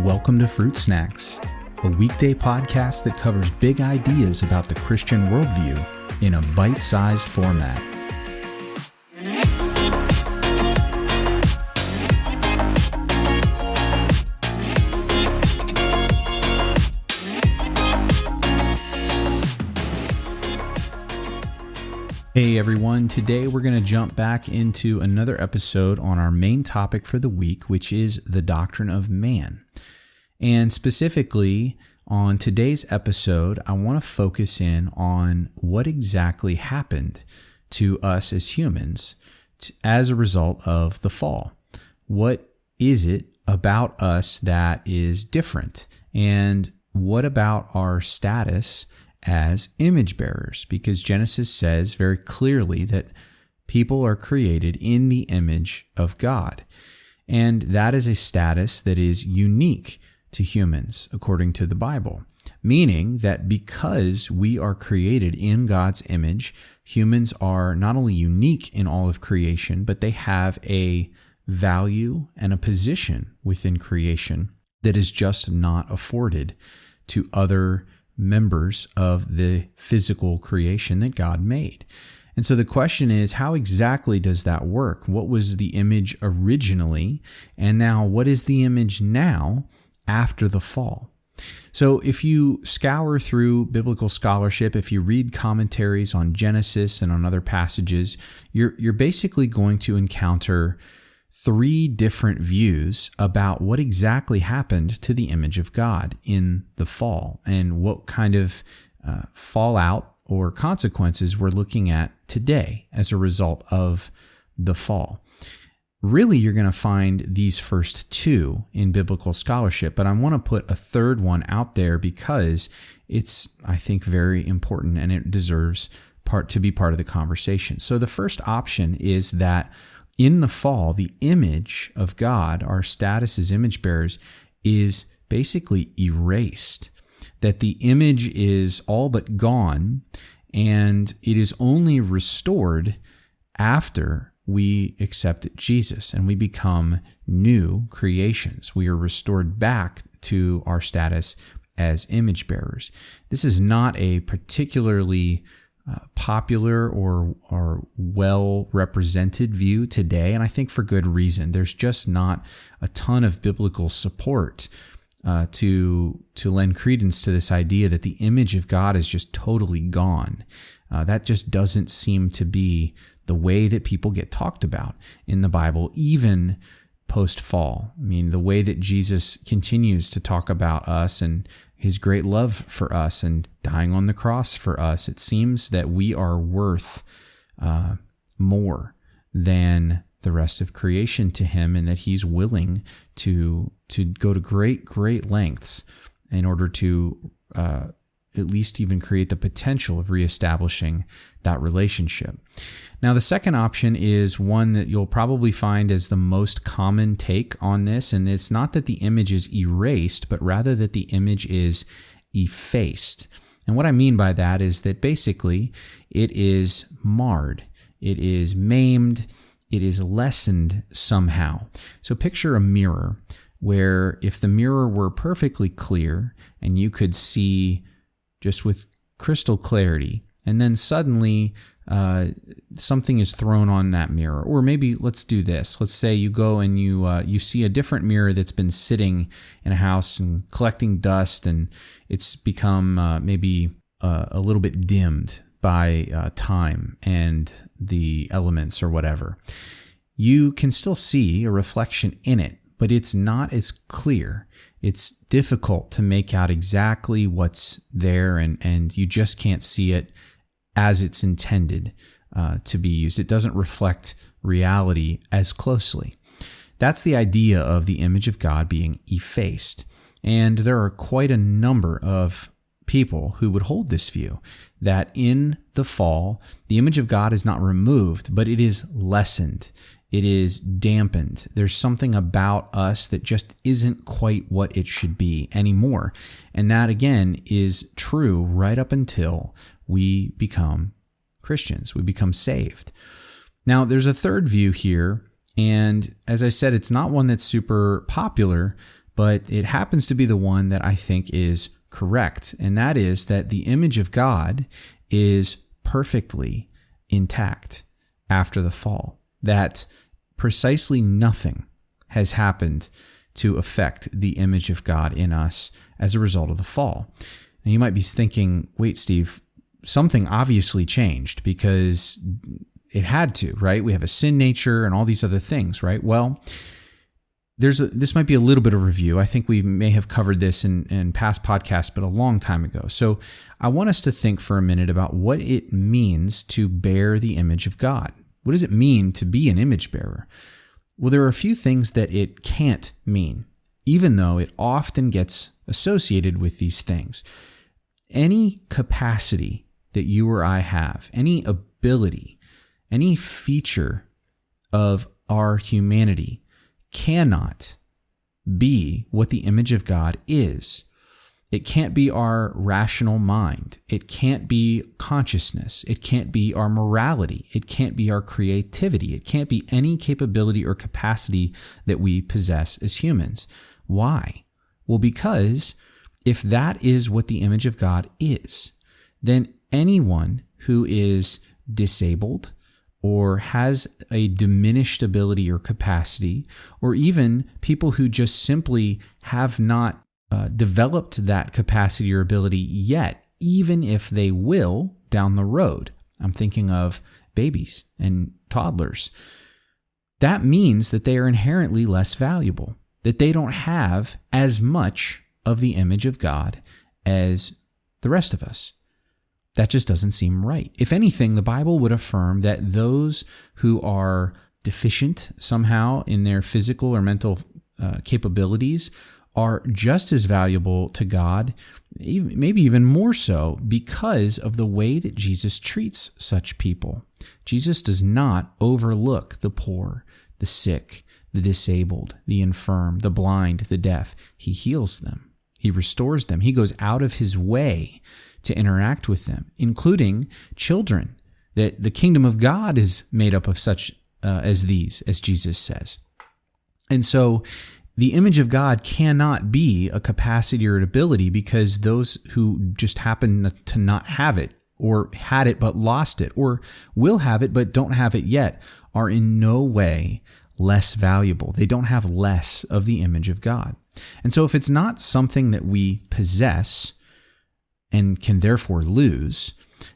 Welcome to Fruit Snacks, a weekday podcast that covers big ideas about the Christian worldview in a bite-sized format. Hey everyone, today we're going to jump back into another episode on our main topic for the week, which is the Doctrine of Man. And specifically, on today's episode, I want to focus in on what exactly happened to us as humans as a result of the fall. What is it about us that is different? And what about our status as image bearers? Because Genesis says very clearly that people are created in the image of God. And that is a status that is unique to humans, according to the Bible, meaning that because we are created in God's image, humans are not only unique in all of creation, but they have a value and a position within creation that is just not afforded to other members of the physical creation that God made. And so the question is, how exactly does that work? What was the image originally? And now what is the image now after the fall? So if you scour through biblical scholarship, if you read commentaries on Genesis and on other passages, you're basically going to encounter three different views about what exactly happened to the image of God in the fall and what kind of fallout or consequences we're looking at today as a result of the fall. Really, you're going to find these first two in biblical scholarship, but I want to put a third one out there because it's, I think, very important and it deserves to be part of the conversation. So the first option is that in the fall, the image of God, our status as image bearers, is basically erased. That the image is all but gone, and it is only restored after we accept Jesus and we become new creations. We are restored back to our status as image bearers. This is not a particularly popular or well represented view today, and I think for good reason. There's just not a ton of biblical support to lend credence to this idea that the image of God is just totally gone. That just doesn't seem to be the way that people get talked about in the Bible, even post-fall. I mean, the way that Jesus continues to talk about us and his great love for us and dying on the cross for us, it seems that we are worth more than the rest of creation to him, and that he's willing to go to great lengths in order to at least even create the potential of reestablishing that relationship. Now, the second option is one that you'll probably find as the most common take on this, and it's not that the image is erased, but rather that the image is effaced. And what I mean by that is that basically it is marred, it is maimed, it is lessened somehow. So picture a mirror where if the mirror were perfectly clear and you could see just with crystal clarity, and then suddenly something is thrown on that mirror. Or maybe let's do this. Let's say you go and you see a different mirror that's been sitting in a house and collecting dust, and it's become maybe a little bit dimmed by time and the elements or whatever. You can still see a reflection in it, but it's not as clear. It's difficult to make out exactly what's there, and you just can't see it as it's intended to be used. It doesn't reflect reality as closely. That's the idea of the image of God being effaced. And there are quite a number of people who would hold this view, that in the fall, the image of God is not removed, but it is lessened. It is dampened. There's something about us that just isn't quite what it should be anymore. And that, again, is true right up until we become Christians. We become saved. Now, there's a third view here, and as I said, it's not one that's super popular, but it happens to be the one that I think is correct. And that is that the image of God is perfectly intact after the fall, that precisely nothing has happened to affect the image of God in us as a result of the fall. Now you might be thinking, wait, Steve, something obviously changed because it had to, right? We have a sin nature and all these other things, right? Well, this might be a little bit of review. I think we may have covered this in past podcasts, but a long time ago. So I want us to think for a minute about what it means to bear the image of God. What does it mean to be an image bearer? Well, there are a few things that it can't mean, even though it often gets associated with these things. Any capacity that you or I have, any ability, any feature of our humanity cannot be what the image of God is. It can't be our rational mind. It can't be consciousness. It can't be our morality. It can't be our creativity. It can't be any capability or capacity that we possess as humans. Why? Well, because if that is what the image of God is, then anyone who is disabled or has a diminished ability or capacity, or even people who just simply have not developed that capacity or ability yet, even if they will down the road. I'm thinking of babies and toddlers. That means that they are inherently less valuable, that they don't have as much of the image of God as the rest of us. That just doesn't seem right. If anything, the Bible would affirm that those who are deficient somehow in their physical or mental capabilities are just as valuable to God, maybe even more so, because of the way that Jesus treats such people. Jesus does not overlook the poor, the sick, the disabled, the infirm, the blind, the deaf. He heals them. He restores them. He goes out of his way to interact with them, including children. That the kingdom of God is made up of such as these, as Jesus says. And so the image of God cannot be a capacity or an ability because those who just happen to not have it, or had it but lost it, or will have it but don't have it yet, are in no way less valuable. They don't have less of the image of God. And so if it's not something that we possess and can therefore lose,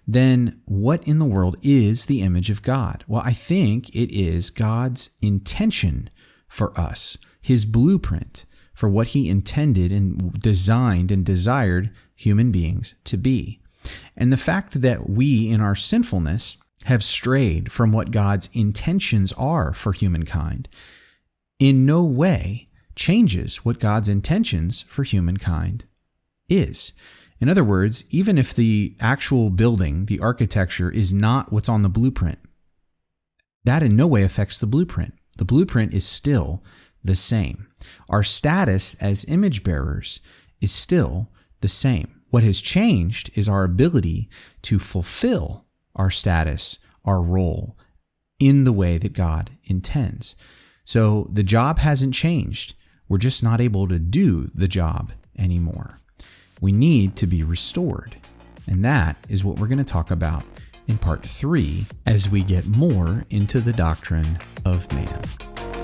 then what in the world is the image of God? Well, I think it is God's intention for us, his blueprint for what he intended and designed and desired human beings to be. And the fact that we, in our sinfulness, have strayed from what God's intentions are for humankind in no way changes what God's intentions for humankind is. In other words, even if the actual building, the architecture, is not what's on the blueprint, that in no way affects the blueprint. The blueprint is still the same. Our status as image bearers is still the same. What has changed is our ability to fulfill our status, our role, in the way that God intends. So the job hasn't changed. We're just not able to do the job anymore. We need to be restored. And that is what we're going to talk about in part 3 as we get more into the doctrine of man.